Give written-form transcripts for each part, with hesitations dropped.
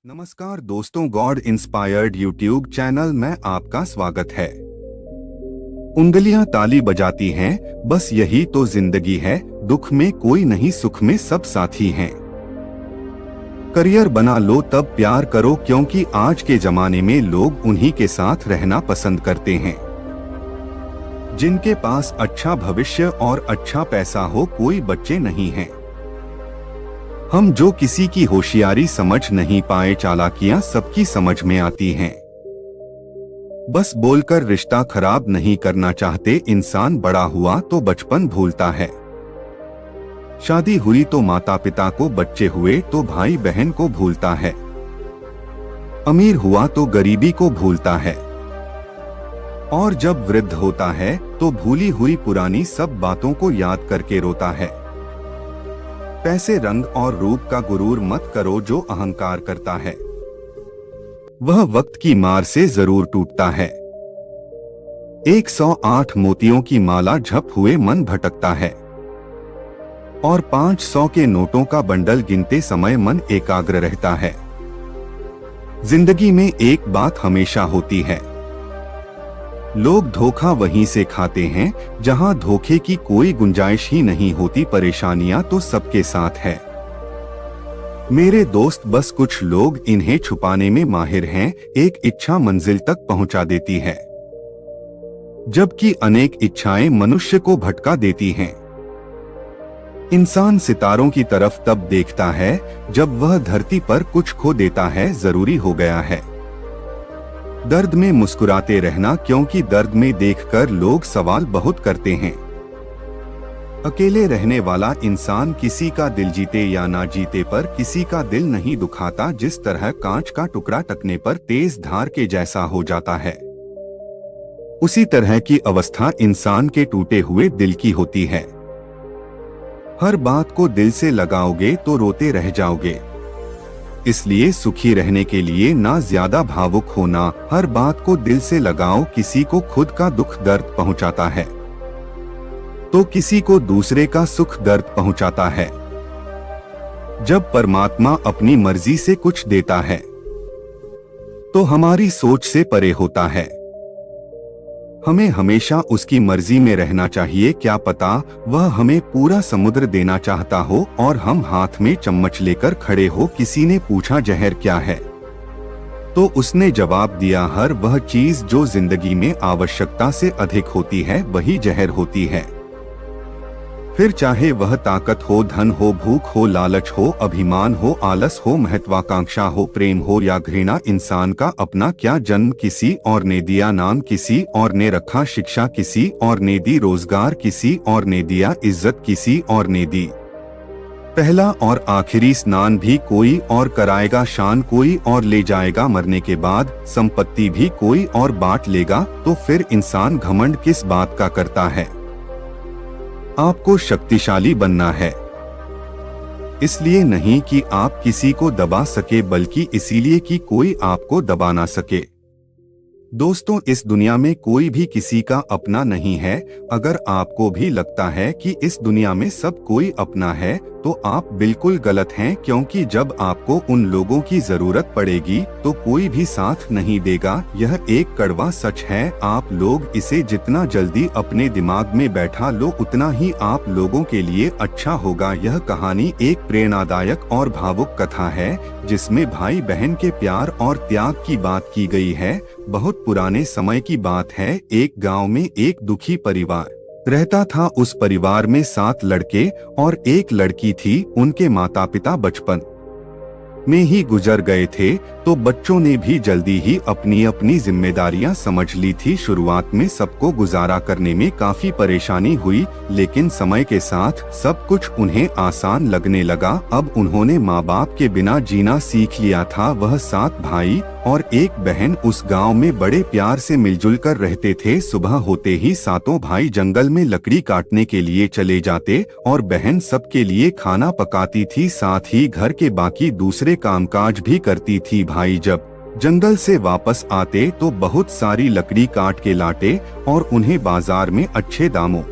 नमस्कार दोस्तों, God inspired YouTube channel में आपका स्वागत है। उंगलियां ताली बजाती हैं, बस यही तो जिंदगी है। दुख में कोई नहीं, सुख में सब साथी हैं। करियर बना लो तब प्यार करो, क्योंकि आज के जमाने में लोग उन्हीं के साथ रहना पसंद करते हैं जिनके पास अच्छा भविष्य और अच्छा पैसा हो। कोई बच्चे नहीं हैं। हम जो किसी की होशियारी समझ नहीं पाए, चालाकियां सबकी समझ में आती हैं। बस बोलकर रिश्ता खराब नहीं करना चाहते। इंसान बड़ा हुआ तो बचपन भूलता है। शादी हुई तो माता पिता को, बच्चे हुए तो भाई बहन को भूलता है। अमीर हुआ तो गरीबी को भूलता है, और जब वृद्ध होता है तो भूली हुई पुरानी सब बातों को याद करके रोता है। पैसे, रंग और रूप का गुरूर मत करो। जो अहंकार करता है वह वक्त की मार से जरूर टूटता है। 108 मोतियों की माला झप हुए मन भटकता है, और 500 के नोटों का बंडल गिनते समय मन एकाग्र रहता है। जिंदगी में एक बात हमेशा होती है, लोग धोखा वहीं से खाते हैं जहां धोखे की कोई गुंजाइश ही नहीं होती। परेशानियां तो सबके साथ है मेरे दोस्त, बस कुछ लोग इन्हें छुपाने में माहिर हैं। एक इच्छा मंजिल तक पहुंचा देती है, जबकि अनेक इच्छाएं मनुष्य को भटका देती हैं। इंसान सितारों की तरफ तब देखता है जब वह धरती पर कुछ खो देता है। जरूरी हो गया है दर्द में मुस्कुराते रहना, क्योंकि दर्द में देखकर लोग सवाल बहुत करते हैं। अकेले रहने वाला इंसान किसी का दिल जीते या ना जीते पर किसी का दिल नहीं दुखाता। जिस तरह कांच का टुकड़ा टकने पर तेज धार के जैसा हो जाता है, उसी तरह की अवस्था इंसान के टूटे हुए दिल की होती है। हर बात को दिल से लगाओगे तो रोते रह जाओगे। इसलिए सुखी रहने के लिए ना ज्यादा भावुक होना, हर बात को दिल से लगाओ। किसी को खुद का दुख दर्द पहुंचाता है तो किसी को दूसरे का सुख दर्द पहुंचाता है। जब परमात्मा अपनी मर्जी से कुछ देता है तो हमारी सोच से परे होता है। हमें हमेशा उसकी मर्जी में रहना चाहिए। क्या पता वह हमें पूरा समुद्र देना चाहता हो और हम हाथ में चम्मच लेकर खड़े हो। किसी ने पूछा जहर क्या है, तो उसने जवाब दिया, हर वह चीज जो जिंदगी में आवश्यकता से अधिक होती है वही जहर होती है। फिर चाहे वह ताकत हो, धन हो, भूख हो, लालच हो, अभिमान हो, आलस हो, महत्वाकांक्षा हो, प्रेम हो या घृणा। इंसान का अपना क्या, जन्म किसी और ने दिया, नाम किसी और ने रखा, शिक्षा किसी और ने दी, रोजगार किसी और ने दिया, इज्जत किसी और ने दी। पहला और आखिरी स्नान भी कोई और कराएगा, शान कोई और ले जाएगा, मरने के बाद संपत्ति भी कोई और बांट लेगा। तो फिर इंसान घमंड किस बात का करता है? आपको शक्तिशाली बनना है, इसलिए नहीं कि आप किसी को दबा सके, बल्कि इसीलिए कि कोई आपको दबा ना सके। दोस्तों, इस दुनिया में कोई भी किसी का अपना नहीं है। अगर आपको भी लगता है कि इस दुनिया में सब कोई अपना है तो आप बिल्कुल गलत हैं, क्योंकि जब आपको उन लोगों की जरूरत पड़ेगी तो कोई भी साथ नहीं देगा। यह एक कड़वा सच है। आप लोग इसे जितना जल्दी अपने दिमाग में बैठा लो उतना ही आप लोगों के लिए अच्छा होगा। यह कहानी एक प्रेरणादायक और भावुक कथा है जिसमें भाई बहन के प्यार और त्याग की बात की गई है। बहुत पुराने समय की बात है। एक गांव में एक दुखी परिवार रहता था। उस परिवार में 7 लड़के और एक लड़की थी। उनके माता पिता बचपन में ही गुजर गए थे, तो बच्चों ने भी जल्दी ही अपनी अपनी जिम्मेदारियां समझ ली थी। शुरुआत में सबको गुजारा करने में काफी परेशानी हुई, लेकिन समय के साथ सब कुछ उन्हें आसान लगने लगा। अब उन्होंने माँ बाप के बिना जीना सीख लिया था। वह 7 भाई और एक बहन उस गांव में बड़े प्यार से मिलजुल कर रहते थे। सुबह होते ही सातों भाई जंगल में लकड़ी काटने के लिए चले जाते और बहन सबके लिए खाना पकाती थी, साथ ही घर के बाकी दूसरे कामकाज भी करती थी। भाई जब जंगल से वापस आते तो बहुत सारी लकड़ी काट के लाते और उन्हें बाजार में अच्छे दामों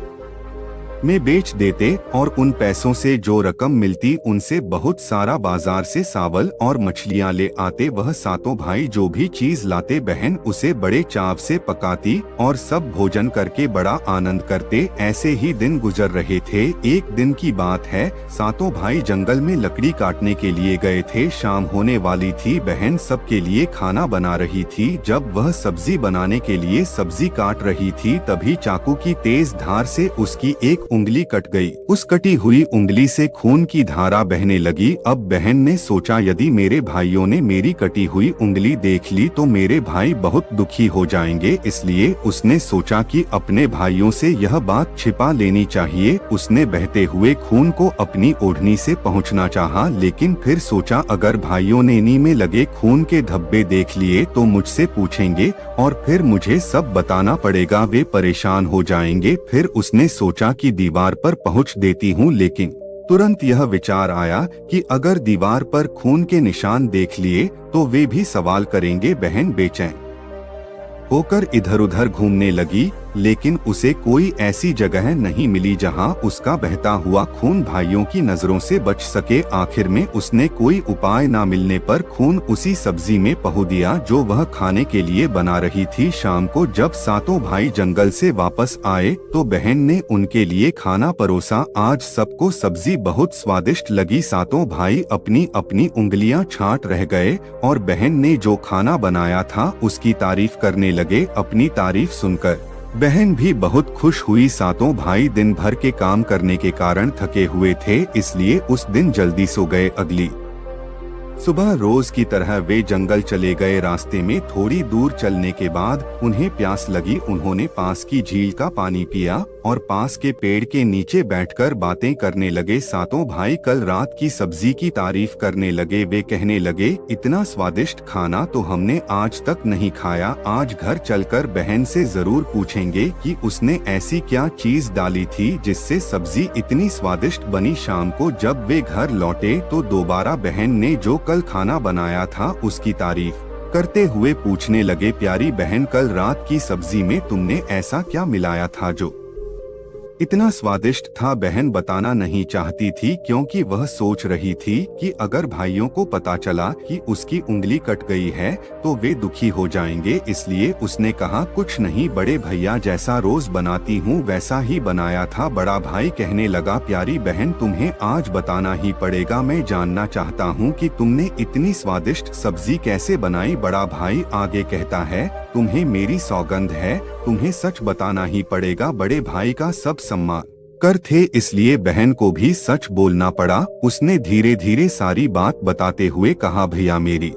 में बेच देते और उन पैसों से जो रकम मिलती उनसे बहुत सारा बाजार से चावल और मछलियां ले आते। वह सातों भाई जो भी चीज लाते बहन उसे बड़े चाव से पकाती और सब भोजन करके बड़ा आनंद करते। ऐसे ही दिन गुजर रहे थे। एक दिन की बात है, सातों भाई जंगल में लकड़ी काटने के लिए गए थे। शाम होने वाली थी। बहन सबके लिए खाना बना रही थी। जब वह सब्जी बनाने के लिए सब्जी काट रही थी तभी चाकू की तेज धार से उसकी एक उंगली कट गई। उस कटी हुई उंगली से खून की धारा बहने लगी। अब बहन ने सोचा यदि मेरे भाइयों ने मेरी कटी हुई उंगली देख ली तो मेरे भाई बहुत दुखी हो जाएंगे। इसलिए उसने सोचा कि अपने भाइयों से यह बात छिपा लेनी चाहिए। उसने बहते हुए खून को अपनी ओढ़नी से पहुंचना चाहा, लेकिन फिर सोचा अगर भाइयों ने नी में लगे खून के धब्बे देख लिए तो मुझसे पूछेंगे और फिर मुझे सब बताना पड़ेगा। वे परेशान हो जाएंगे। फिर उसने सोचा कि दीवार पर पहुंच देती हूँ, लेकिन तुरंत यह विचार आया कि अगर दीवार पर खून के निशान देख लिए तो वे भी सवाल करेंगे। बहन बेचैन होकर इधर उधर घूमने लगी, लेकिन उसे कोई ऐसी जगह नहीं मिली जहां उसका बहता हुआ खून भाइयों की नजरों से बच सके। आखिर में उसने कोई उपाय न मिलने पर खून उसी सब्जी में पहो दिया जो वह खाने के लिए बना रही थी। शाम को जब सातों भाई जंगल से वापस आए तो बहन ने उनके लिए खाना परोसा। आज सबको सब्जी बहुत स्वादिष्ट लगी। सातों भाई अपनी अपनी उंगलियां छांट रह गए और बहन ने जो खाना बनाया था उसकी तारीफ करने लगे। अपनी तारीफ सुनकर बहन भी बहुत खुश हुई। सातों भाई दिन भर के काम करने के कारण थके हुए थे, इसलिए उस दिन जल्दी सो गए। अगली सुबह रोज की तरह वे जंगल चले गए। रास्ते में थोड़ी दूर चलने के बाद उन्हें प्यास लगी। उन्होंने पास की झील का पानी पिया और पास के पेड़ के नीचे बैठकर बातें करने लगे। सातों भाई कल रात की सब्जी की तारीफ करने लगे। वे कहने लगे, इतना स्वादिष्ट खाना तो हमने आज तक नहीं खाया। आज घर चलकर बहन से जरूर पूछेंगे कि उसने ऐसी क्या चीज डाली थी जिससे सब्जी इतनी स्वादिष्ट बनी। शाम को जब वे घर लौटे तो दोबारा बहन ने जो कल खाना बनाया था उसकी तारीफ करते हुए पूछने लगे, प्यारी बहन कल रात की सब्जी में तुमने ऐसा क्या मिलाया था जो इतना स्वादिष्ट था। बहन बताना नहीं चाहती थी क्योंकि वह सोच रही थी कि अगर भाइयों को पता चला कि उसकी उंगली कट गई है तो वे दुखी हो जाएंगे। इसलिए उसने कहा, कुछ नहीं बड़े भैया, जैसा रोज बनाती हूँ वैसा ही बनाया था। बड़ा भाई कहने लगा, प्यारी बहन तुम्हें आज बताना ही पड़ेगा। मैं जानना चाहता हूँ कि तुमने इतनी स्वादिष्ट सब्जी कैसे बनाई। बड़ा भाई आगे कहता है, तुम्हें मेरी सौगंध है, तुम्हें सच बताना ही पड़ेगा। बड़े भाई का सब सम्मान कर थे, इसलिए बहन को भी सच बोलना पड़ा। उसने धीरे धीरे सारी बात बताते हुए कहा, भैया मेरी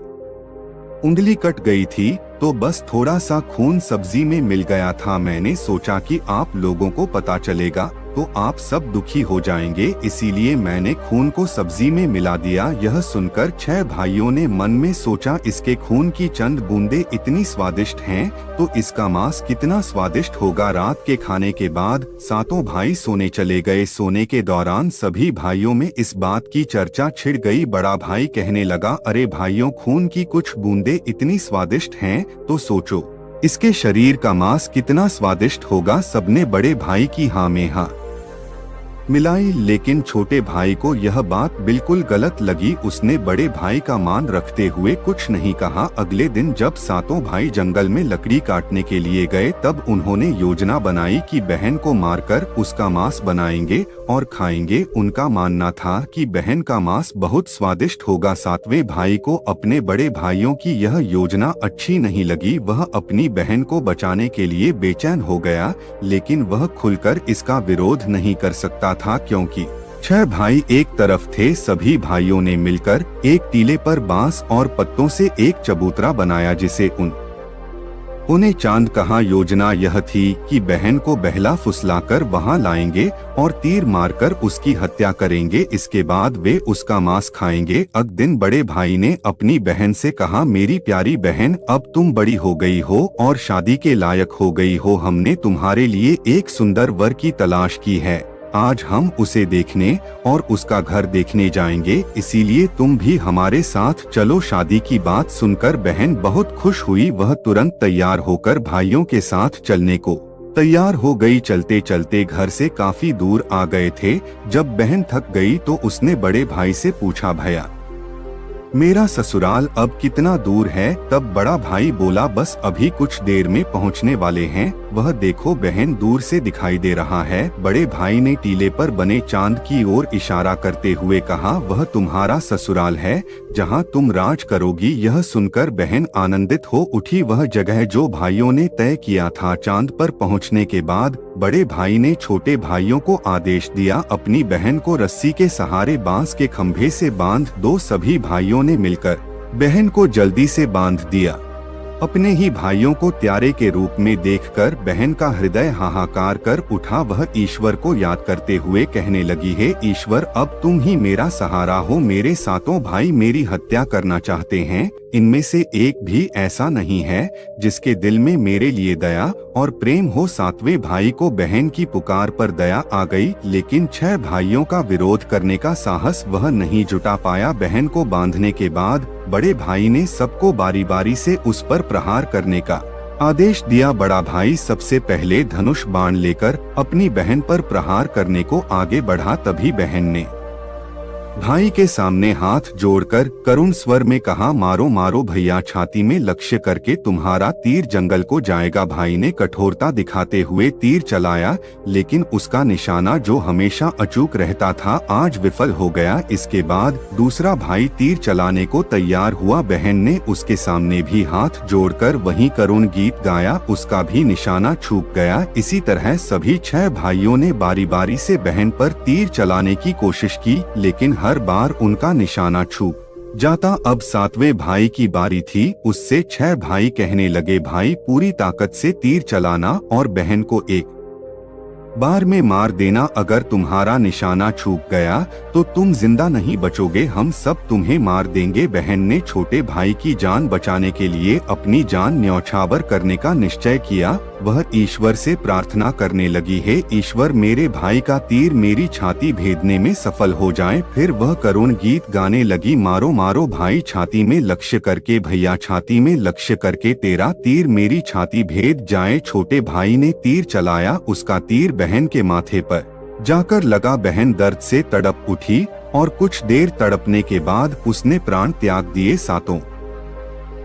उंगली कट गई थी तो बस थोड़ा सा खून सब्जी में मिल गया था। मैंने सोचा कि आप लोगों को पता चलेगा तो आप सब दुखी हो जाएंगे, इसीलिए मैंने खून को सब्जी में मिला दिया। यह सुनकर 6 भाइयों ने मन में सोचा, इसके खून की चंद बूंदे इतनी स्वादिष्ट हैं तो इसका मांस कितना स्वादिष्ट होगा। रात के खाने के बाद सातों भाई सोने चले गए। सोने के दौरान सभी भाइयों में इस बात की चर्चा छिड़ गई। बड़ा भाई कहने लगा, अरे भाइयों, खून की कुछ बूंदे इतनी स्वादिष्ट हैं तो सोचो इसके शरीर का मांस कितना स्वादिष्ट होगा। सबने बड़े भाई की हाँ में हाँ मिलाई, लेकिन छोटे भाई को यह बात बिल्कुल गलत लगी। उसने बड़े भाई का मान रखते हुए कुछ नहीं कहा। अगले दिन जब सातों भाई जंगल में लकड़ी काटने के लिए गए तब उन्होंने योजना बनाई कि बहन को मारकर उसका मांस बनाएंगे और खाएंगे। उनका मानना था कि बहन का मांस बहुत स्वादिष्ट होगा। सातवें भाई को अपने बड़े भाइयों की यह योजना अच्छी नहीं लगी। वह अपनी बहन को बचाने के लिए बेचैन हो गया, लेकिन वह खुलकर इसका विरोध नहीं कर सकता था क्योंकि 6 भाई एक तरफ थे। सभी भाइयों ने मिलकर एक टीले पर बांस और पत्तों से एक चबूतरा बनाया जिसे उन्हें चांद कहा। योजना यह थी कि बहन को बहला फुसलाकर वहां लाएंगे और तीर मारकर उसकी हत्या करेंगे। इसके बाद वे उसका मांस खाएंगे। अगले दिन बड़े भाई ने अपनी बहन से कहा, मेरी प्यारी बहन, अब तुम बड़ी हो गई हो और शादी के लायक हो गई हो। हमने तुम्हारे लिए एक सुंदर वर की तलाश की है। आज हम उसे देखने और उसका घर देखने जाएंगे, इसीलिए तुम भी हमारे साथ चलो। शादी की बात सुनकर बहन बहुत खुश हुई। वह तुरंत तैयार होकर भाइयों के साथ चलने को तैयार हो गई। चलते चलते घर से काफी दूर आ गए थे। जब बहन थक गई तो उसने बड़े भाई से पूछा, भैया मेरा ससुराल अब कितना दूर है? तब बड़ा भाई बोला, बस अभी कुछ देर में पहुंचने वाले हैं। वह देखो बहन दूर से दिखाई दे रहा है। बड़े भाई ने टीले पर बने चांद की ओर इशारा करते हुए कहा, वह तुम्हारा ससुराल है जहां तुम राज करोगी। यह सुनकर बहन आनंदित हो उठी। वह जगह जो भाइयों ने तय किया था। चांद पर पहुंचने के बाद बड़े भाई ने छोटे भाइयों को आदेश दिया, अपनी बहन को रस्सी के सहारे बांस के खंभे से बांध दो। सभी भाइयों ने मिलकर बहन को जल्दी से बांध दिया। अपने ही भाइयों को प्यारे के रूप में देखकर बहन का हृदय हाहाकार कर उठा। वह ईश्वर को याद करते हुए कहने लगी, हे ईश्वर, अब तुम ही मेरा सहारा हो। मेरे सातों भाई मेरी हत्या करना चाहते हैं। इनमें से एक भी ऐसा नहीं है जिसके दिल में मेरे लिए दया और प्रेम हो। सातवें भाई को बहन की पुकार पर दया आ गई, लेकिन 6 भाइयों का विरोध करने का साहस वह नहीं जुटा पाया। बहन को बांधने के बाद बड़े भाई ने सबको बारी बारी से उस पर प्रहार करने का आदेश दिया। बड़ा भाई सबसे पहले धनुष बाण लेकर अपनी बहन पर प्रहार करने को आगे बढ़ा। तभी बहन ने भाई के सामने हाथ जोड़कर करुण स्वर में कहा, मारो मारो भैया, छाती में लक्ष्य करके तुम्हारा तीर जंगल को जाएगा। भाई ने कठोरता दिखाते हुए तीर चलाया, लेकिन उसका निशाना जो हमेशा अचूक रहता था आज विफल हो गया। इसके बाद दूसरा भाई तीर चलाने को तैयार हुआ। बहन ने उसके सामने भी हाथ जोड़कर वही करुण गीत गाया, उसका भी निशाना चूक गया। इसी तरह सभी 6 भाइयों ने बारी बारी से बहन पर तीर चलाने की कोशिश की, लेकिन हर बार उनका निशाना चूक जाता। अब 7वें भाई की बारी थी। उससे 6 भाई कहने लगे, भाई पूरी ताकत से तीर चलाना और बहन को एक बार में मार देना। अगर तुम्हारा निशाना चूक गया तो तुम जिंदा नहीं बचोगे, हम सब तुम्हें मार देंगे। बहन ने छोटे भाई की जान बचाने के लिए अपनी जान न्यौछावर करने का निश्चय किया। वह ईश्वर से प्रार्थना करने लगी, हे ईश्वर, मेरे भाई का तीर मेरी छाती भेदने में सफल हो जाए। फिर वह करुण गीत गाने लगी, मारो मारो भाई, छाती में लक्ष्य करके भैया, छाती में लक्ष्य करके तेरा तीर मेरी छाती भेद जाए। छोटे भाई ने तीर चलाया, उसका तीर बहन के माथे पर जाकर लगा। बहन दर्द से तड़प उठी और कुछ देर तड़पने के बाद उसने प्राण त्याग दिए। सातों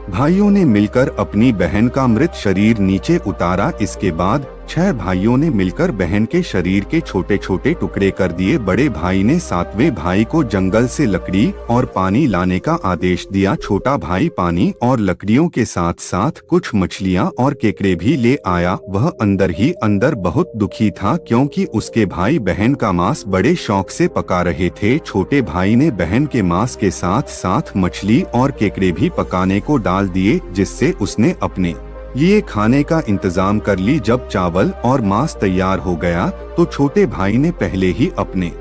भाइयों ने मिलकर अपनी बहन का मृत शरीर नीचे उतारा। इसके बाद 6 भाइयों ने मिलकर बहन के शरीर के छोटे छोटे टुकड़े कर दिए। बड़े भाई ने 7वें भाई को जंगल से लकड़ी और पानी लाने का आदेश दिया। छोटा भाई पानी और लकड़ियों के साथ साथ कुछ मछलियां और केकड़े भी ले आया। वह अंदर ही अंदर बहुत दुखी था, क्योंकि उसके भाई बहन का मांस बड़े शौक से पका रहे थे। छोटे भाई ने बहन के मांस के साथ साथ मछली और केकड़े भी पकाने को डाल दिए, जिससे उसने अपने लिए खाने का इंतजाम कर ली। जब चावल और मांस तैयार हो गया तो छोटे भाई ने पहले ही अपने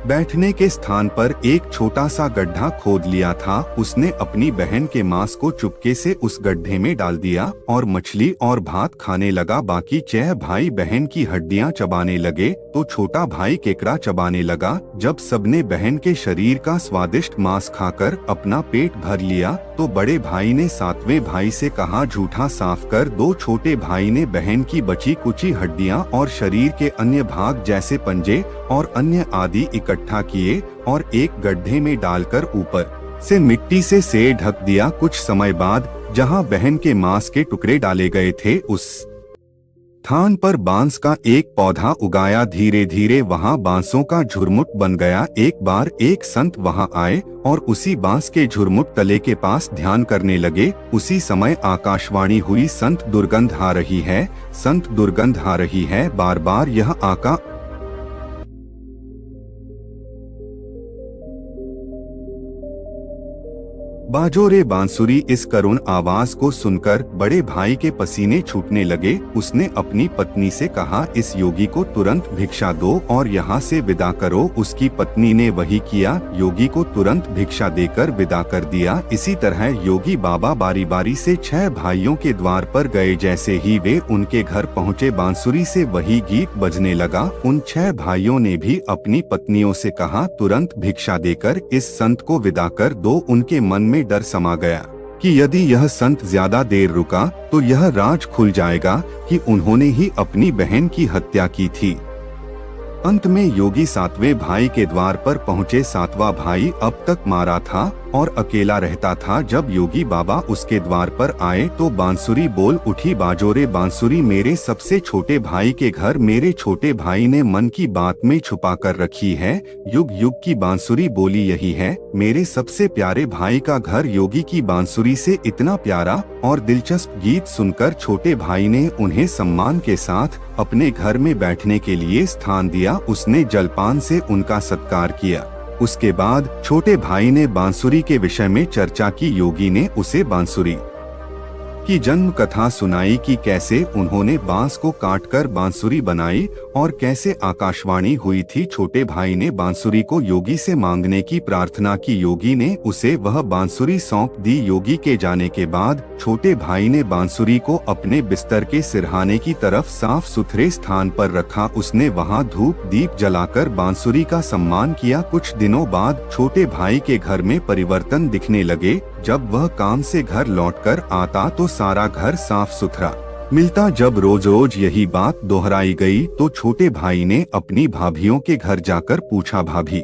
बैठने के स्थान पर एक छोटा सा गड्ढा खोद लिया था। उसने अपनी बहन के मांस को चुपके से उस गड्ढे में डाल दिया और मछली और भात खाने लगा। बाकी 6 भाई बहन की हड्डियां चबाने लगे तो छोटा भाई केकड़ा चबाने लगा। जब सबने बहन के शरीर का स्वादिष्ट मांस खाकर अपना पेट भर लिया तो बड़े भाई ने 7वें भाई से कहा, जूठा साफ कर दो। छोटे भाई ने बहन की बची कुची हड्डियां और शरीर के अन्य भाग जैसे पंजे और अन्य आदि इकट्ठा किए और एक गड्ढे में डालकर ऊपर से मिट्टी से ढक दिया। कुछ समय बाद जहां बहन के मांस के टुकड़े डाले गए थे उस स्थान पर बांस का एक पौधा उगाया। धीरे धीरे वहां बांसों का झुरमुट बन गया। एक बार एक संत वहां आए और उसी बांस के झुरमुट तले के पास ध्यान करने लगे। उसी समय आकाशवाणी हुई, संत दुर्गंध आ रही है, संत दुर्गंध आ रही है। बार बार यह बाजो रे बांसुरी। इस करुण आवाज को सुनकर बड़े भाई के पसीने छूटने लगे। उसने अपनी पत्नी से कहा, इस योगी को तुरंत भिक्षा दो और यहाँ से विदा करो। उसकी पत्नी ने वही किया, योगी को तुरंत भिक्षा देकर विदा कर दिया। इसी तरह योगी बाबा बारी बारी से 6 भाइयों के द्वार पर गए। जैसे ही वे उनके घर पहुँचे बांसुरी से वही गीत बजने लगा। उन 6 भाइयों ने भी अपनी पत्नियों से कहा, तुरंत भिक्षा देकर इस संत को विदा कर दो। उनके मन में डर समा गया। कि यदि यह संत ज्यादा देर रुका तो यह राज खुल जाएगा कि उन्होंने ही अपनी बहन की हत्या की थी। अंत में योगी सातवें भाई के द्वार पर पहुंचे। सातवां भाई अब तक मारा था और अकेला रहता था। जब योगी बाबा उसके द्वार पर आए तो बांसुरी बोल उठी, बाजोरे बांसुरी मेरे सबसे छोटे भाई के घर मेरे छोटे भाई ने मन की बात में छुपा कर रखी है। युग युग की बांसुरी बोली यही है मेरे सबसे प्यारे भाई का घर। योगी की बांसुरी से इतना प्यारा और दिलचस्प गीत सुनकर छोटे भाई ने उन्हें सम्मान के साथ अपने घर में बैठने के लिए स्थान दिया। उसने जलपान से उनका सत्कार किया। उसके बाद छोटे भाई ने बांसुरी के विषय में चर्चा की। योगी ने उसे बांसुरी की जन्म कथा सुनाई कि कैसे उन्होंने बांस को काटकर बांसुरी बनाई और कैसे आकाशवाणी हुई थी। छोटे भाई ने बांसुरी को योगी से मांगने की प्रार्थना की। योगी ने उसे वह बांसुरी सौंप दी। योगी के जाने के बाद छोटे भाई ने बांसुरी को अपने बिस्तर के सिरहाने की तरफ साफ सुथरे स्थान पर रखा। उसने वहां धूप दीप जलाकर बांसुरी का सम्मान किया। कुछ दिनों बाद छोटे भाई के घर में परिवर्तन दिखने लगे। जब वह काम से घर लौटकर आता तो सारा घर साफ सुथरा मिलता। जब रोज रोज यही बात दोहराई गई तो छोटे भाई ने अपनी भाभियों के घर जाकर पूछा, भाभी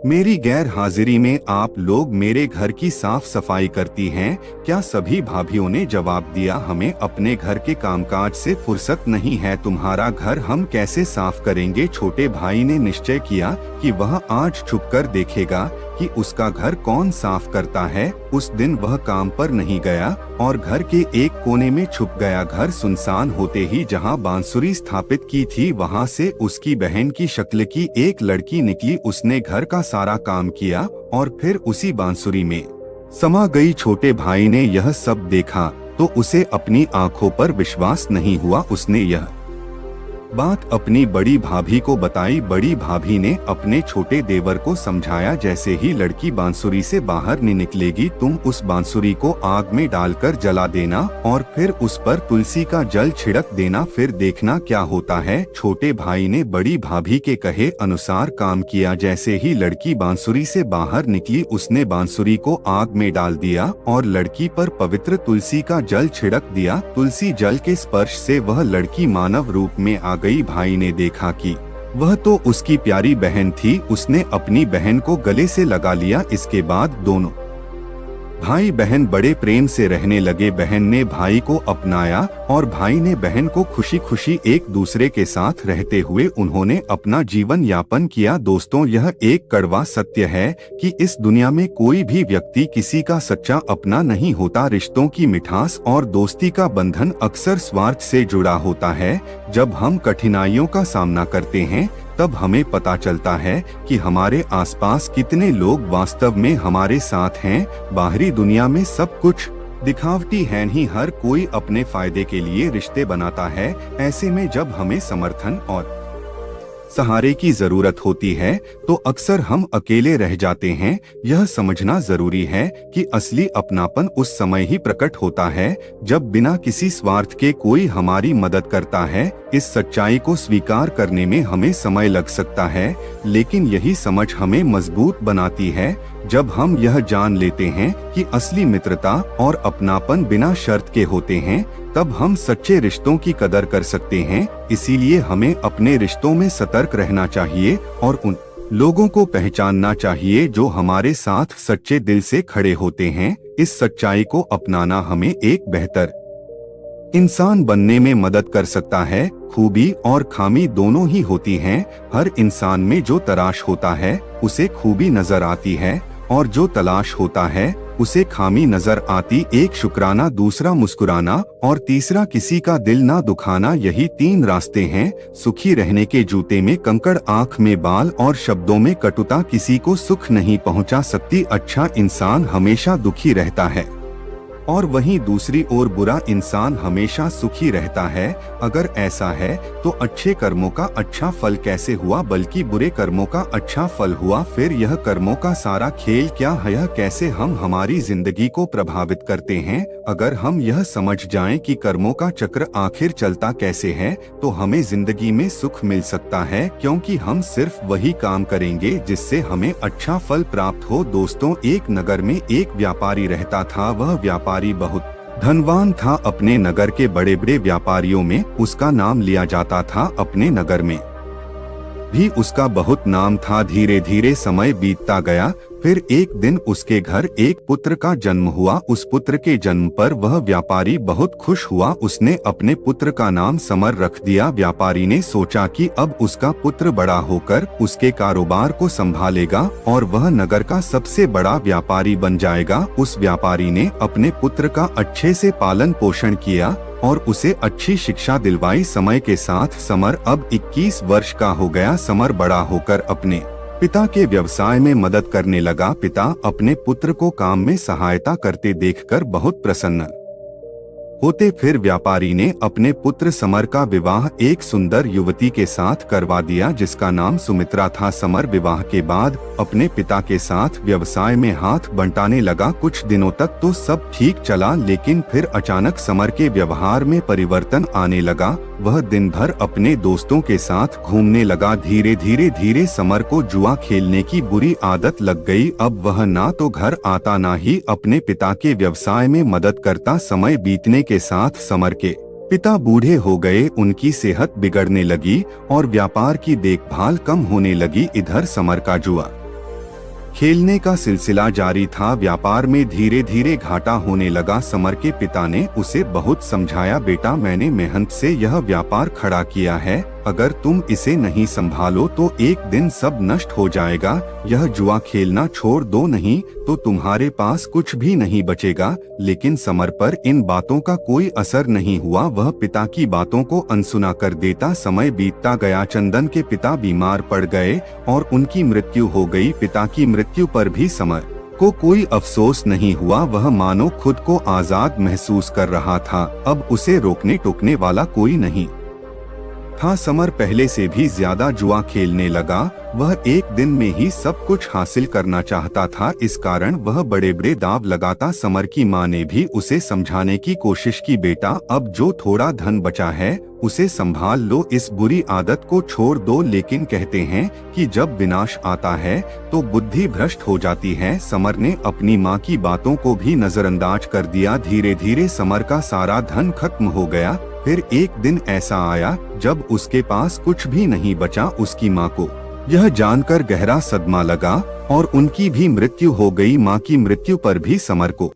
मेरी गैर हाजिरी में आप लोग मेरे घर की साफ सफाई करती हैं क्या? सभी भाभियों ने जवाब दिया, हमें अपने घर के कामकाज से फुर्सत नहीं है, तुम्हारा घर हम कैसे साफ करेंगे? छोटे भाई ने निश्चय किया कि वह आज छुपकर देखेगा कि उसका घर कौन साफ करता है। उस दिन वह काम पर नहीं गया और घर के एक कोने में छुप गया। घर सुनसान होते ही जहां बांसुरी स्थापित की थी वहां से उसकी बहन की शक्ल की एक लड़की निकली। उसने घर का सारा काम किया और फिर उसी बांसुरी में समा गई। छोटे भाई ने यह सब देखा तो उसे अपनी आंखों पर विश्वास नहीं हुआ। उसने यह बात अपनी बड़ी भाभी को बताई। बड़ी भाभी ने अपने छोटे देवर को समझाया, जैसे ही लड़की बांसुरी से बाहर नहीं निकलेगी तुम उस बांसुरी को आग में डालकर जला देना और फिर उस पर तुलसी का जल छिड़क देना, फिर देखना क्या होता है। छोटे भाई ने बड़ी भाभी के कहे अनुसार काम किया। जैसे ही लड़की बांसुरी से बाहर निकली उसने बांसुरी को आग में डाल दिया और लड़की पर पवित्र तुलसी का जल छिड़क दिया। तुलसी जल के स्पर्श से वह लड़की मानव रूप में आ गई। भाई ने देखा कि वह तो उसकी प्यारी बहन थी। उसने अपनी बहन को गले से लगा लिया। इसके बाद दोनों भाई बहन बड़े प्रेम से रहने लगे। बहन ने भाई को अपनाया और भाई ने बहन को खुशी खुशी एक दूसरे के साथ रहते हुए उन्होंने अपना जीवन यापन किया। दोस्तों, यह एक कड़वा सत्य है कि इस दुनिया में कोई भी व्यक्ति किसी का सच्चा अपना नहीं होता। रिश्तों की मिठास और दोस्ती का बंधन अक्सर स्वार्थ से जुड़ा होता है। जब हम कठिनाइयों का सामना करते हैं तब हमें पता चलता है कि हमारे आसपास कितने लोग वास्तव में हमारे साथ हैं। बाहरी दुनिया में सब कुछ दिखावटी है। नहीं हर कोई अपने फायदे के लिए रिश्ते बनाता है। ऐसे में जब हमें समर्थन और सहारे की जरूरत होती है तो अक्सर हम अकेले रह जाते हैं। यह समझना जरूरी है कि असली अपनापन उस समय ही प्रकट होता है जब बिना किसी स्वार्थ के कोई हमारी मदद करता है। इस सच्चाई को स्वीकार करने में हमें समय लग सकता है, लेकिन यही समझ हमें मजबूत बनाती है। जब हम यह जान लेते हैं कि असली मित्रता और अपनापन बिना शर्त के होते हैं, तब हम सच्चे रिश्तों की कदर कर सकते हैं। इसीलिए हमें अपने रिश्तों में सतर्क रहना चाहिए और उन लोगों को पहचानना चाहिए जो हमारे साथ सच्चे दिल से खड़े होते हैं। इस सच्चाई को अपनाना हमें एक बेहतर इंसान बनने में मदद कर सकता है। खूबी और खामी दोनों ही होती हैं। हर इंसान में जो तराश होता है उसे खूबी नजर आती है और जो तलाश होता है उसे खामी नजर आती। एक शुक्राना, दूसरा मुस्कुराना और तीसरा किसी का दिल ना दुखाना, यही 3 रास्ते हैं। सुखी रहने के जूते में कंकड़, आँख में बाल और शब्दों में कटुता किसी को सुख नहीं पहुंचा सकती। अच्छा इंसान हमेशा दुखी रहता है और वहीं दूसरी ओर बुरा इंसान हमेशा सुखी रहता है। अगर ऐसा है तो अच्छे कर्मों का अच्छा फल कैसे हुआ, बल्कि बुरे कर्मों का अच्छा फल हुआ। फिर यह कर्मों का सारा खेल क्या है, यह कैसे हम हमारी जिंदगी को प्रभावित करते हैं अगर हम यह समझ जाएं कि कर्मों का चक्र आखिर चलता कैसे है, तो हमें जिंदगी में सुख मिल सकता है, क्योंकि हम सिर्फ वही काम करेंगे जिससे हमें अच्छा फल प्राप्त हो। दोस्तों, एक नगर में एक व्यापारी रहता था। वह व्यापारी बहुत धनवान था। अपने नगर के बड़े बड़े व्यापारियों में उसका नाम लिया जाता था। अपने नगर में भी उसका बहुत नाम था। धीरे धीरे समय बीतता गया। फिर एक दिन उसके घर एक पुत्र का जन्म हुआ। उस पुत्र के जन्म पर वह व्यापारी बहुत खुश हुआ। उसने अपने पुत्र का नाम समर रख दिया। व्यापारी ने सोचा कि अब उसका पुत्र बड़ा होकर उसके कारोबार को संभालेगा और वह नगर का सबसे बड़ा व्यापारी बन जाएगा। उस व्यापारी ने अपने पुत्र का अच्छे से पालन पोषण किया और उसे अच्छी शिक्षा दिलवाई। समय के साथ समर अब 21 वर्ष का हो गया। समर बड़ा होकर अपने पिता के व्यवसाय में मदद करने लगा। पिता अपने पुत्र को काम में सहायता करते देखकर बहुत प्रसन्न होते। फिर व्यापारी ने अपने पुत्र समर का विवाह एक सुंदर युवती के साथ करवा दिया, जिसका नाम सुमित्रा था। समर विवाह के बाद अपने पिता के साथ व्यवसाय में हाथ बंटाने लगा। कुछ दिनों तक तो सब ठीक चला, लेकिन फिर अचानक समर के व्यवहार में परिवर्तन आने लगा। वह दिन भर अपने दोस्तों के साथ घूमने लगा। धीरे समर को जुआ खेलने की बुरी आदत लग गई। अब वह ना तो घर आता ना ही अपने पिता के व्यवसाय में मदद करता। समय बीतने के साथ समर के पिता बूढ़े हो गए। उनकी सेहत बिगड़ने लगी और व्यापार की देखभाल कम होने लगी। इधर समर का जुआ खेलने का सिलसिला जारी था। व्यापार में धीरे धीरे घाटा होने लगा। समर के पिता ने उसे बहुत समझाया, बेटा, मैंने मेहनत से यह व्यापार खड़ा किया है। अगर तुम इसे नहीं संभालो तो एक दिन सब नष्ट हो जाएगा। यह जुआ खेलना छोड़ दो, नहीं तो तुम्हारे पास कुछ भी नहीं बचेगा। लेकिन समर पर इन बातों का कोई असर नहीं हुआ। वह पिता की बातों को अनसुना कर देता। समय बीतता गया। चंदन के पिता बीमार पड़ गए और उनकी मृत्यु हो गई। पिता की मृत्यु पर भी समर को कोई अफसोस नहीं हुआ। वह मानो खुद को आजाद महसूस कर रहा था। अब उसे रोकने टोकने वाला कोई नहीं था। समर पहले से भी ज्यादा जुआ खेलने लगा। वह एक दिन में ही सब कुछ हासिल करना चाहता था। इस कारण वह बड़े बड़े दांव लगाता। समर की माँ ने भी उसे समझाने की कोशिश की, बेटा, अब जो थोड़ा धन बचा है उसे संभाल लो, इस बुरी आदत को छोड़ दो। लेकिन कहते हैं कि जब विनाश आता है तो बुद्धि भ्रष्ट हो जाती है। समर ने अपनी माँ की बातों को भी नजरअंदाज कर दिया। धीरे धीरे समर का सारा धन खत्म हो गया। फिर एक दिन ऐसा आया जब उसके पास कुछ भी नहीं बचा। उसकी माँ को यह जानकर गहरा सदमा लगा और उनकी भी मृत्यु हो गई। माँ की मृत्यु पर भी समर को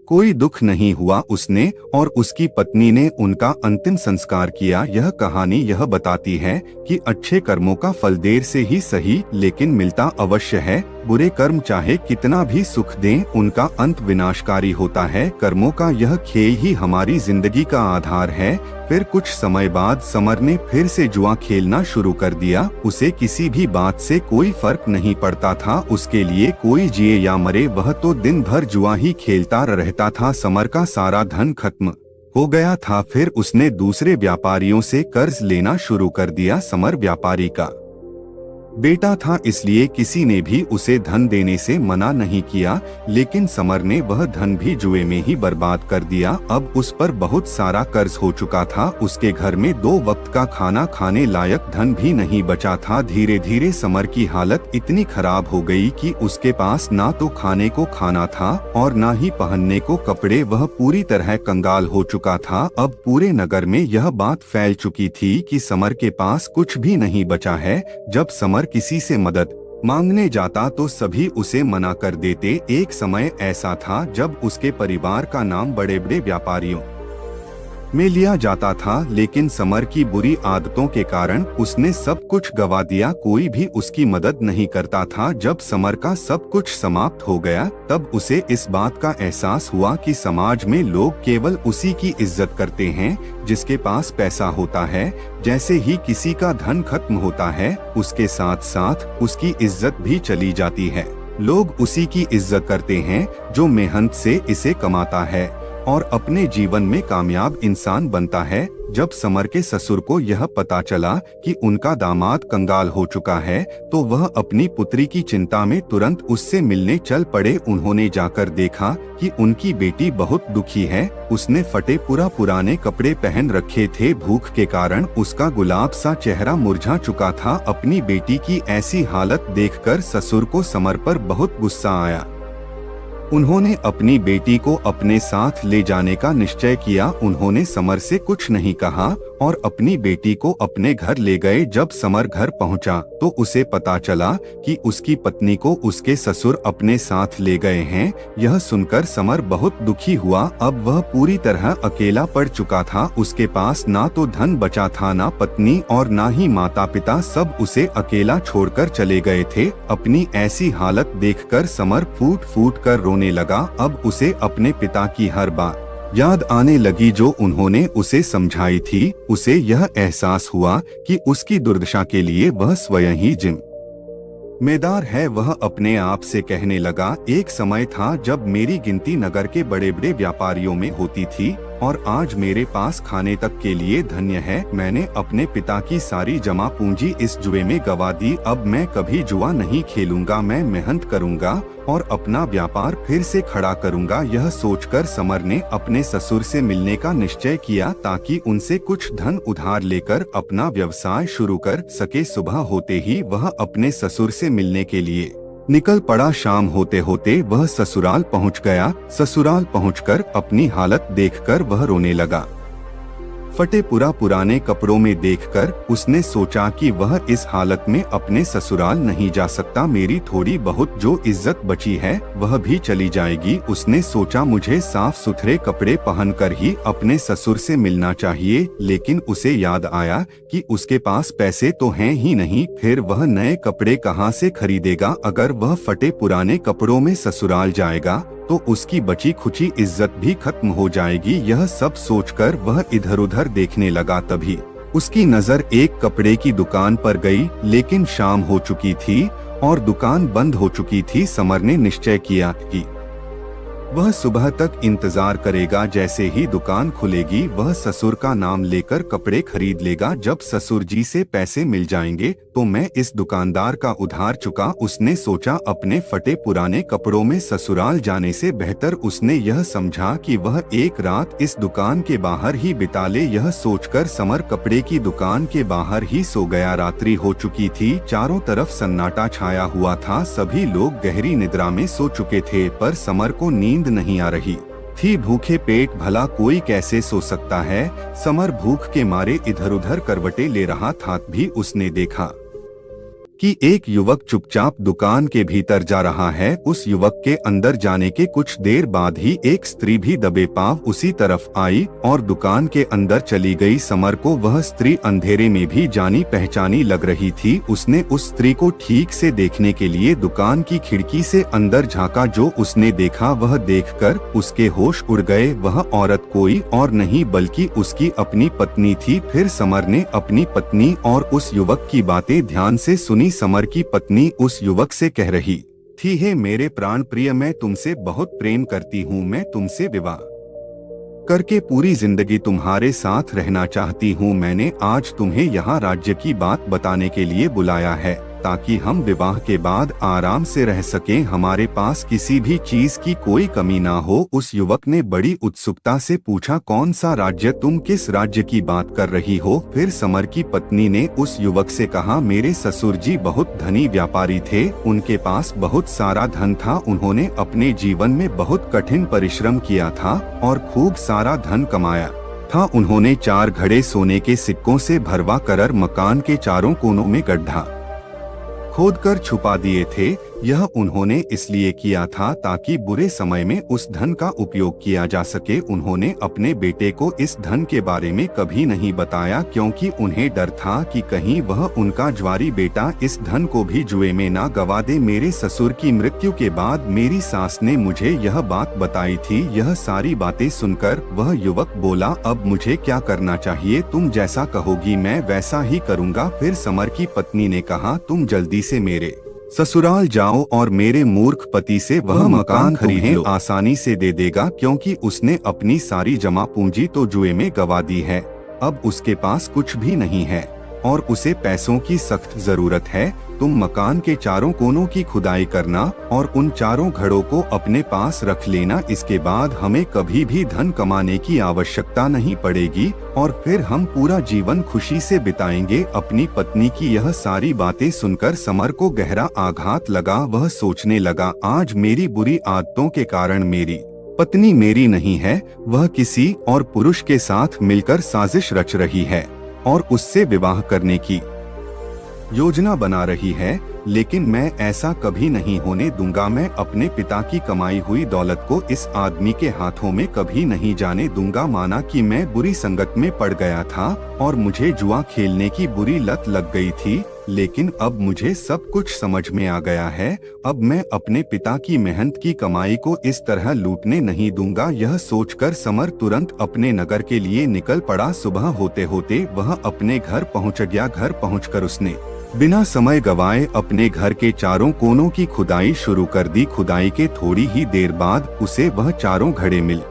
कोई दुख नहीं हुआ। उसने और उसकी पत्नी ने उनका अंतिम संस्कार किया। यह कहानी यह बताती है कि अच्छे कर्मों का फल देर से ही सही, लेकिन मिलता अवश्य है। बुरे कर्म चाहे कितना भी सुख दें, उनका अंत विनाशकारी होता है। कर्मों का यह खेल ही हमारी जिंदगी का आधार है। फिर कुछ समय बाद समर ने फिर से जुआ खेलना शुरू कर दिया। उसे किसी भी बात से कोई फर्क नहीं पड़ता था। उसके लिए कोई जिए या मरे, वह तो दिन भर जुआ ही खेलता रहता था। समर का सारा धन खत्म हो गया था। फिर उसने दूसरे व्यापारियों से कर्ज लेना शुरू कर दिया। समर व्यापारी का बेटा था, इसलिए किसी ने भी उसे धन देने से मना नहीं किया, लेकिन समर ने वह धन भी जुए में ही बर्बाद कर दिया। अब उस पर बहुत सारा कर्ज हो चुका था। उसके घर में 2 वक्त का खाना खाने लायक धन भी नहीं बचा था। धीरे धीरे समर की हालत इतनी खराब हो गई कि उसके पास ना तो खाने को खाना था और ना ही पहनने को कपड़े। वह पूरी तरह कंगाल हो चुका था। अब पूरे नगर में यह बात फैल चुकी थी कि समर के पास कुछ भी नहीं बचा है। जब समर किसी से मदद मांगने जाता तो सभी उसे मना कर देते। एक समय ऐसा था जब उसके परिवार का नाम बड़े बड़े व्यापारियों में लिया जाता था, लेकिन समर की बुरी आदतों के कारण उसने सब कुछ गवा दिया। कोई भी उसकी मदद नहीं करता था। जब समर का सब कुछ समाप्त हो गया तब उसे इस बात का एहसास हुआ कि समाज में लोग केवल उसी की इज्जत करते हैं जिसके पास पैसा होता है। जैसे ही किसी का धन खत्म होता है, उसके साथ साथ उसकी इज्जत भी चली जाती है। लोग उसी की इज्जत करते हैं जो मेहनत से इसे कमाता है। और अपने जीवन में कामयाब इंसान बनता है। जब समर के ससुर को यह पता चला कि उनका दामाद कंगाल हो चुका है, तो वह अपनी पुत्री की चिंता में तुरंत उससे मिलने चल पड़े। उन्होंने जाकर देखा कि उनकी बेटी बहुत दुखी है। उसने फटे पुराने कपड़े पहन रखे थे। भूख के कारण उसका गुलाब सा चेहरा मुरझा चुका था। अपनी बेटी की ऐसी हालत देखकर ससुर को समर पर बहुत गुस्सा आया। उन्होंने अपनी बेटी को अपने साथ ले जाने का निश्चय किया। उन्होंने समर से कुछ नहीं कहा और अपनी बेटी को अपने घर ले गए। जब समर घर पहुंचा तो उसे पता चला कि उसकी पत्नी को उसके ससुर अपने साथ ले गए हैं। यह सुनकर समर बहुत दुखी हुआ। अब वह पूरी तरह अकेला पड़ चुका था। उसके पास ना तो धन बचा था, ना पत्नी और ना ही माता पिता, सब उसे अकेला छोड़कर चले गए थे। अपनी ऐसी हालत देखकर समर फूट फूट कर रोने लगा। अब उसे अपने पिता की हर बात याद आने लगी जो उन्होंने उसे समझाई थी। उसे यह एहसास हुआ कि उसकी दुर्दशा के लिए वह स्वयं ही जिम्मेदार है। वह अपने आप से कहने लगा, एक समय था जब मेरी गिनती नगर के बड़े बड़े व्यापारियों में होती थी और आज मेरे पास खाने तक के लिए धन्य है। मैंने अपने पिता की सारी जमा पूंजी इस जुए में गवा दी। अब मैं कभी जुआ नहीं खेलूंगा। मैं मेहनत करूंगा और अपना व्यापार फिर से खड़ा करूंगा। यह सोचकर समर ने अपने ससुर से मिलने का निश्चय किया ताकि उनसे कुछ धन उधार लेकर अपना व्यवसाय शुरू कर सके। सुबह होते ही वह अपने ससुर से मिलने के लिए निकल पड़ा। शाम होते होते वह ससुराल पहुंच गया। ससुराल पहुंचकर अपनी हालत देखकर वह रोने लगा। फटे पुराने कपड़ों में देखकर उसने सोचा कि वह इस हालत में अपने ससुराल नहीं जा सकता। मेरी थोड़ी बहुत जो इज्जत बची है वह भी चली जाएगी। उसने सोचा मुझे साफ सुथरे कपड़े पहनकर ही अपने ससुर से मिलना चाहिए, लेकिन उसे याद आया कि उसके पास पैसे तो हैं ही नहीं। फिर वह नए कपड़े कहाँ से खरीदेगा? अगर वह फटे पुराने कपड़ों में ससुराल जाएगा तो उसकी बची खुची इज्जत भी खत्म हो जाएगी। यह सब सोचकर वह इधर उधर देखने लगा। तभी उसकी नजर एक कपड़े की दुकान पर गई, लेकिन शाम हो चुकी थी और दुकान बंद हो चुकी थी। समर ने निश्चय किया कि वह सुबह तक इंतजार करेगा। जैसे ही दुकान खुलेगी वह ससुर का नाम लेकर कपड़े खरीद लेगा। जब ससुर जी से पैसे मिल जाएंगे तो मैं इस दुकानदार का उधार चुका। उसने सोचा अपने फटे पुराने कपड़ों में ससुराल जाने से बेहतर उसने यह समझा कि वह एक रात इस दुकान के बाहर ही बिता ले। यह सोचकर समर कपड़े की दुकान के बाहर ही सो गया। रात्रि हो चुकी थी। चारों तरफ सन्नाटा छाया हुआ था। सभी लोग गहरी निद्रा में सो चुके थे, पर समर को नींद नहीं आ रही थी। भूखे पेट भला कोई कैसे सो सकता है? समर भूख के मारे इधर उधर करवटें ले रहा था। भी उसने देखा कि एक युवक चुपचाप दुकान के भीतर जा रहा है। उस युवक के अंदर जाने के कुछ देर बाद ही एक स्त्री भी दबे पांव उसी तरफ आई और दुकान के अंदर चली गई। समर को वह स्त्री अंधेरे में भी जानी पहचानी लग रही थी। उसने उस स्त्री को ठीक से देखने के लिए दुकान की खिड़की से अंदर झांका। जो उसने देखा वह देखकर उसके होश उड़ गए। वह औरत कोई और नहीं बल्कि उसकी अपनी पत्नी थी। फिर समर ने अपनी पत्नी और उस युवक की बातें ध्यान से सुनी। समर की पत्नी उस युवक से कह रही थी, हे मेरे प्राण प्रिय, मैं तुमसे बहुत प्रेम करती हूँ। मैं तुमसे विवाह करके पूरी जिंदगी तुम्हारे साथ रहना चाहती हूँ। मैंने आज तुम्हें यहाँ राज्य की बात बताने के लिए बुलाया है ताकि हम विवाह के बाद आराम से रह सकें। हमारे पास किसी भी चीज की कोई कमी ना हो। उस युवक ने बड़ी उत्सुकता से पूछा, कौन सा राज्य? तुम किस राज्य की बात कर रही हो? फिर समर की पत्नी ने उस युवक से कहा, मेरे ससुर जी बहुत धनी व्यापारी थे। उनके पास बहुत सारा धन था। उन्होंने अपने जीवन में बहुत कठिन परिश्रम किया था और खूब सारा धन कमाया था। उन्होंने 4 घड़े सोने के सिक्कों से भरवा कर मकान के चारों कोनों में गड्ढा खोदकर छुपा दिए थे। यह उन्होंने इसलिए किया था ताकि बुरे समय में उस धन का उपयोग किया जा सके। उन्होंने अपने बेटे को इस धन के बारे में कभी नहीं बताया, क्योंकि उन्हें डर था कि कहीं वह उनका ज्वारी बेटा इस धन को भी जुए में ना गवा दे। मेरे ससुर की मृत्यु के बाद मेरी सास ने मुझे यह बात बताई थी। यह सारी बातें सुनकर वह युवक बोला, अब मुझे क्या करना चाहिए? तुम जैसा कहोगी मैं वैसा ही करूँगा। फिर समर की पत्नी ने कहा, तुम जल्दी से मेरे ससुराल जाओ और मेरे मूर्ख पति से वह मकान खरीद लो, आसानी से दे देगा क्योंकि उसने अपनी सारी जमा पूंजी तो जुए में गवा दी है। अब उसके पास कुछ भी नहीं है और उसे पैसों की सख्त जरूरत है। तुम मकान के चारों कोनों की खुदाई करना और उन चारों घड़ों को अपने पास रख लेना। इसके बाद हमें कभी भी धन कमाने की आवश्यकता नहीं पड़ेगी और फिर हम पूरा जीवन खुशी से बिताएंगे। अपनी पत्नी की यह सारी बातें सुनकर समर को गहरा आघात लगा। वह सोचने लगा, आज मेरी बुरी आदतों के कारण मेरी पत्नी मेरी नहीं है, वह किसी और पुरुष के साथ मिलकर साजिश रच रही है और उससे विवाह करने की योजना बना रही है। लेकिन मैं ऐसा कभी नहीं होने दूंगा। मैं अपने पिता की कमाई हुई दौलत को इस आदमी के हाथों में कभी नहीं जाने दूंगा। माना कि मैं बुरी संगत में पड़ गया था और मुझे जुआ खेलने की बुरी लत लग गई थी, लेकिन अब मुझे सब कुछ समझ में आ गया है। अब मैं अपने पिता की मेहनत की कमाई को इस तरह लूटने नहीं दूंगा। यह सोचकर समर तुरंत अपने नगर के लिए निकल पड़ा। सुबह होते होते वह अपने घर पहुंच गया। घर पहुंचकर उसने बिना समय गवाए अपने घर के चारों कोनों की खुदाई शुरू कर दी। खुदाई के थोड़ी ही देर बाद उसे वह चारों घड़े मिल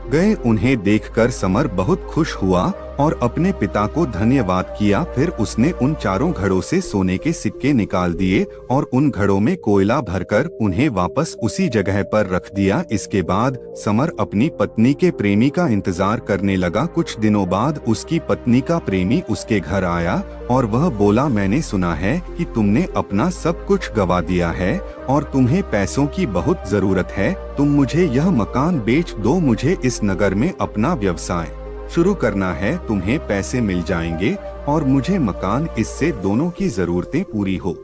गए। उन्हें देखकर समर बहुत खुश हुआ और अपने पिता को धन्यवाद किया। फिर उसने उन चारों घड़ों से सोने के सिक्के निकाल दिए और उन घड़ों में कोयला भरकर उन्हें वापस उसी जगह पर रख दिया। इसके बाद समर अपनी पत्नी के प्रेमी का इंतजार करने लगा। कुछ दिनों बाद उसकी पत्नी का प्रेमी उसके घर आया और वह बोला, मैंने सुना है कि तुमने अपना सब कुछ गवा दिया है और तुम्हें पैसों की बहुत जरूरत है। तुम मुझे यह मकान बेच दो। मुझे इस नगर में अपना व्यवसाय शुरू करना है। तुम्हें पैसे मिल जाएंगे और मुझे मकान, इससे दोनों की जरूरतें पूरी हो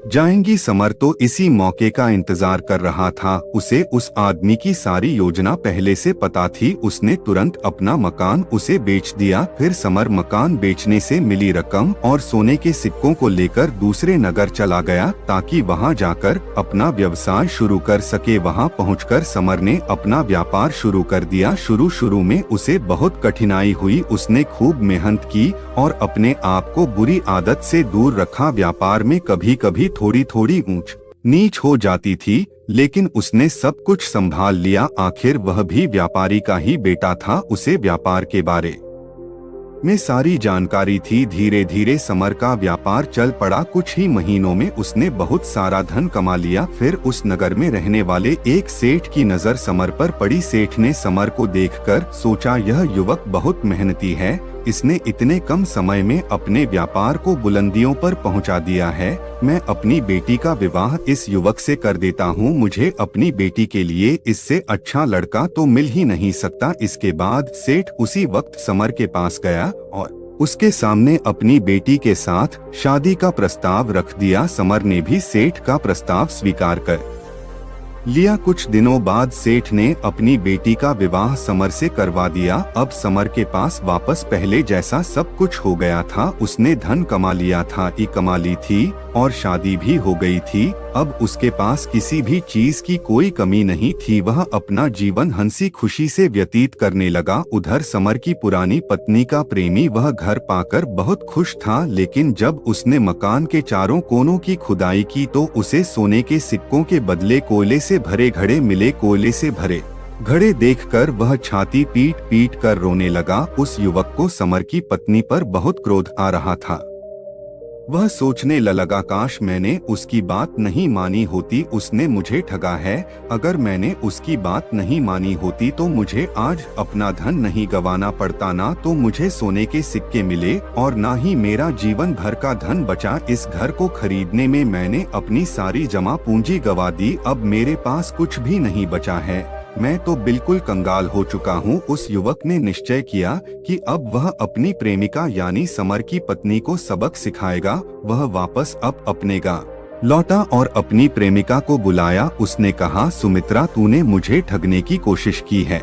जाएंगी। समर तो इसी मौके का इंतजार कर रहा था। उसे उस आदमी की सारी योजना पहले से पता थी। उसने तुरंत अपना मकान उसे बेच दिया। फिर समर मकान बेचने से मिली रकम और सोने के सिक्कों को लेकर दूसरे नगर चला गया ताकि वहां जाकर अपना व्यवसाय शुरू कर सके। वहां पहुंचकर समर ने अपना व्यापार शुरू कर दिया। शुरू में उसे बहुत कठिनाई हुई। उसने खूब मेहनत की और अपने आप को बुरी आदत से दूर रखा। व्यापार में कभी कभी थोड़ी ऊंच नीच हो जाती थी, लेकिन उसने सब कुछ संभाल लिया। आखिर वह भी व्यापारी का ही बेटा था। उसे व्यापार के बारे में सारी जानकारी थी। धीरे धीरे समर का व्यापार चल पड़ा। कुछ ही महीनों में उसने बहुत सारा धन कमा लिया। फिर उस नगर में रहने वाले एक सेठ की नजर समर पर पड़ी। सेठ ने समर को देखकर सोचा, यह युवक बहुत मेहनती है। इसने इतने कम समय में अपने व्यापार को बुलंदियों पर पहुंचा दिया है। मैं अपनी बेटी का विवाह इस युवक से कर देता हूं। मुझे अपनी बेटी के लिए इससे अच्छा लड़का तो मिल ही नहीं सकता। इसके बाद सेठ उसी वक्त समर के पास गया और उसके सामने अपनी बेटी के साथ शादी का प्रस्ताव रख दिया। समर ने भी सेठ का प्रस्ताव स्वीकार कर लिया। कुछ दिनों बाद सेठ ने अपनी बेटी का विवाह समर से करवा दिया। अब समर के पास वापस पहले जैसा सब कुछ हो गया था। उसने धन कमा लिया था, कमा ली थी और शादी भी हो गई थी। अब उसके पास किसी भी चीज की कोई कमी नहीं थी। वह अपना जीवन हंसी खुशी से व्यतीत करने लगा। उधर समर की पुरानी पत्नी का प्रेमी वह घर पाकर बहुत खुश था, लेकिन जब उसने मकान के चारों कोनों की खुदाई की तो उसे सोने के सिक्कों के बदले कोयले से भरे घड़े मिले। कोयले से भरे घड़े देखकर वह छाती पीट पीट कर रोने लगा। उस युवक को समर की पत्नी पर बहुत क्रोध आ रहा था। वह सोचने लगा, काश मैंने उसकी बात नहीं मानी होती। उसने मुझे ठगा है। अगर मैंने उसकी बात नहीं मानी होती तो मुझे आज अपना धन नहीं गंवाना पड़ता। ना तो मुझे सोने के सिक्के मिले और ना ही मेरा जीवन भर का धन बचा। इस घर को खरीदने में मैंने अपनी सारी जमा पूंजी गंवा दी। अब मेरे पास कुछ भी नहीं बचा है। मैं तो बिल्कुल कंगाल हो चुका हूँ। उस युवक ने निश्चय किया कि अब वह अपनी प्रेमिका यानी समर की पत्नी को सबक सिखाएगा। वह वापस अब अपने गांव लौटा और अपनी प्रेमिका को बुलाया। उसने कहा, सुमित्रा, तूने मुझे ठगने की कोशिश की है।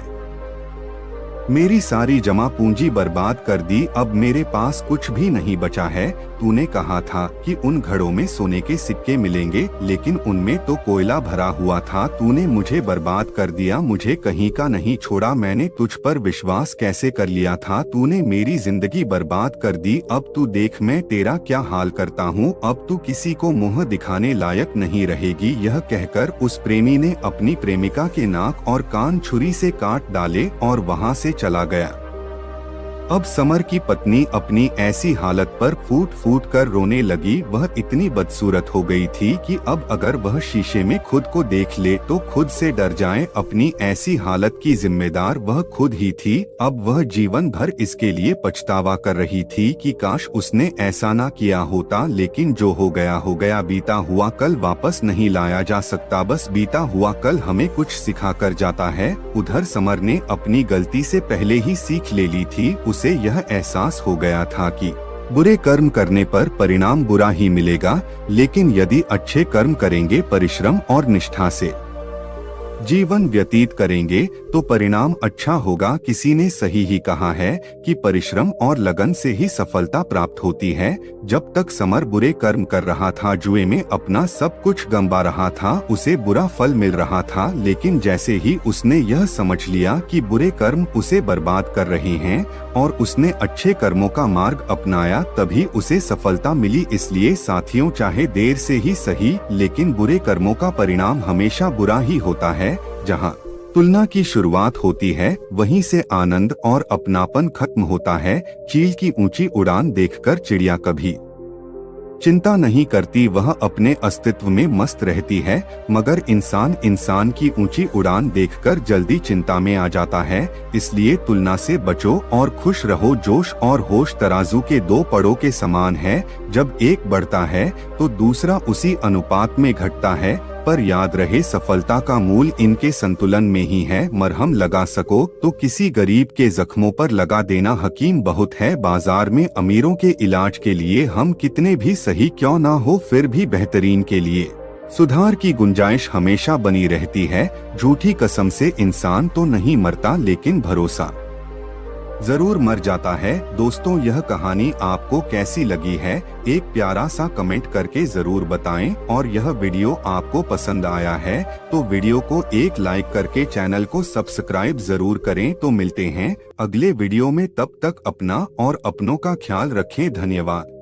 मेरी सारी जमा पूंजी बर्बाद कर दी, अब मेरे पास कुछ भी नहीं बचा है। तूने कहा था कि उन घड़ों में सोने के सिक्के मिलेंगे, लेकिन उनमें तो कोयला भरा हुआ था। तूने मुझे बर्बाद कर दिया, मुझे कहीं का नहीं छोड़ा। मैंने तुझ पर विश्वास कैसे कर लिया था, तूने मेरी जिंदगी बर्बाद कर दी। अब तू देख मैं तेरा क्या हाल करता हूँ, अब तू किसी को मुँह दिखाने लायक नहीं रहेगी। यह कहकर उस प्रेमी ने अपनी प्रेमिका के नाक और कान छुरी से काट डाले और वहाँ से चला गया। अब समर की पत्नी अपनी ऐसी हालत पर फूट फूट कर रोने लगी। वह इतनी बदसूरत हो गई थी कि अब अगर वह शीशे में खुद को देख ले तो खुद से डर जाए। अपनी ऐसी हालत की जिम्मेदार वह खुद ही थी। अब वह जीवन भर इसके लिए पछतावा कर रही थी कि काश उसने ऐसा ना किया होता। लेकिन जो हो गया, बीता हुआ कल वापस नहीं लाया जा सकता। बस बीता हुआ कल हमें कुछ सिखा कर जाता है। उधर समर ने अपनी गलती से पहले ही सीख ले ली थी। उसे यह एहसास हो गया था कि बुरे कर्म करने पर परिणाम बुरा ही मिलेगा, लेकिन यदि अच्छे कर्म करेंगे, परिश्रम और निष्ठा से जीवन व्यतीत करेंगे तो परिणाम अच्छा होगा। किसी ने सही ही कहा है कि परिश्रम और लगन से ही सफलता प्राप्त होती है। जब तक समर बुरे कर्म कर रहा था, जुए में अपना सब कुछ गंवा रहा था, उसे बुरा फल मिल रहा था। लेकिन जैसे ही उसने यह समझ लिया कि बुरे कर्म उसे बर्बाद कर रहे हैं और उसने अच्छे कर्मों का मार्ग अपनाया, तभी उसे सफलता मिली। इसलिए साथियों, चाहे देर से ही सही, लेकिन बुरे कर्मों का परिणाम हमेशा बुरा ही होता है। जहां तुलना की शुरुआत होती है, वहीं से आनंद और अपनापन खत्म होता है। चील की ऊंची उड़ान देखकर चिड़िया कभी चिंता नहीं करती, वह अपने अस्तित्व में मस्त रहती है। मगर इंसान की ऊंची उड़ान देखकर जल्दी चिंता में आ जाता है। इसलिए तुलना से बचो और खुश रहो। जोश और होश तराजू के दो पड़ों के समान है। जब एक बढ़ता है तो दूसरा उसी अनुपात में घटता है। पर याद रहे, सफलता का मूल इनके संतुलन में ही है। मरहम लगा सको तो किसी गरीब के जख्मों पर लगा देना हकीम बहुत है। बाजार में अमीरों के इलाज के लिए हम कितने भी सही क्यों ना हो, फिर भी बेहतरीन के लिए सुधार की गुंजाइश हमेशा बनी रहती है। झूठी कसम से इंसान तो नहीं मरता, लेकिन भरोसा जरूर मर जाता है। दोस्तों, यह कहानी आपको कैसी लगी है, एक प्यारा सा कमेंट करके जरूर बताएं। और यह वीडियो आपको पसंद आया है तो वीडियो को एक लाइक करके चैनल को सब्सक्राइब जरूर करें। तो मिलते हैं अगले वीडियो में, तब तक अपना और अपनों का ख्याल रखें। धन्यवाद।